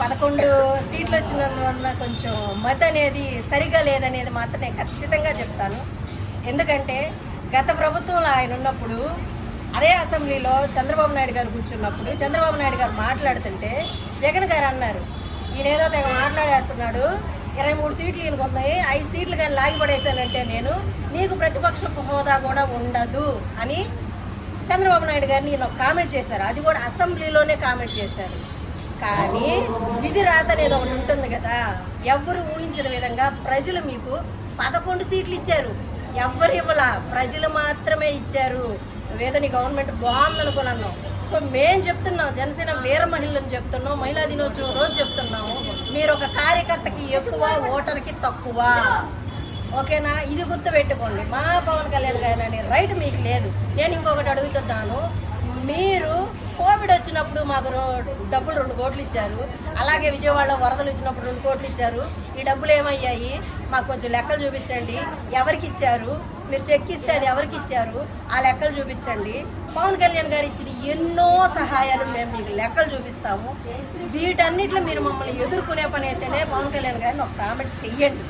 11 సీట్లు వచ్చినందువల్ల కొంచెం మత అనేది సరిగా లేదనేది మాత్రం నేను ఖచ్చితంగా చెప్తాను. ఎందుకంటే గత ప్రభుత్వంలో ఆయన ఉన్నప్పుడు అదే అసెంబ్లీలో చంద్రబాబు నాయుడు గారు కూర్చున్నప్పుడు చంద్రబాబు నాయుడు గారు మాట్లాడుతుంటే జగన్ గారు అన్నారు, ఈయనేదో తెగ మాట్లాడేస్తున్నాడు, 23 సీట్లు ఈయనకు ఉన్నాయి, 5 సీట్లు కానీ లాగిపడేశానంటే నేను నీకు ప్రతిపక్ష హోదా కూడా ఉండదు అని చంద్రబాబు నాయుడు గారిని ఈయన కామెంట్ చేశారు. అది కూడా అసెంబ్లీలోనే కామెంట్ చేశారు. కానీ విధి రాత అనేది ఒకటి ఉంటుంది కదా, ఎవ్వరు ఊహించిన విధంగా ప్రజలు మీకు 11 సీట్లు ఇచ్చారు. ఎవ్వరు ఇవ్వలా, ప్రజలు మాత్రమే ఇచ్చారు. ఏదో నీ గవర్నమెంట్ బాగుందనుకుని అన్నాం. సో మేము చెప్తున్నాం, జనసేన వీర మహిళలను చెప్తున్నాం, మహిళా దినోత్సవం రోజు చెప్తున్నాము, మీరు ఒక కార్యకర్తకి ఎక్కువ, ఓటర్కి తక్కువ. ఓకేనా? ఇది గుర్తుపెట్టుకోండి. మా పవన్ కళ్యాణ్ గారు అనే రైట్ మీకు లేదు. నేను ఇంకొకటి అడుగుతున్నాను, మీరు కోవిడ్ వచ్చినప్పుడు మాకు డబ్బులు 2 కోట్లు ఇచ్చారు, అలాగే విజయవాడలో వరదలు వచ్చినప్పుడు 2 కోట్లు ఇచ్చారు. ఈ డబ్బులు ఏమయ్యాయి? మాకు కొంచెం లెక్కలు చూపించండి. ఎవరికి ఇచ్చారు? మీరు చెక్ ఇస్తే అది ఎవరికి ఇచ్చారు? ఆ లెక్కలు చూపించండి. పవన్ కళ్యాణ్ గారు ఇచ్చిన ఎన్నో సహాయాలు మేము మీకు లెక్కలు చూపిస్తాము. వీటన్నిటిలో మీరు మమ్మల్ని ఎదుర్కొనే పని అయితేనే పవన్ కళ్యాణ్ గారిని ఒక కామెంట్ చెయ్యండి.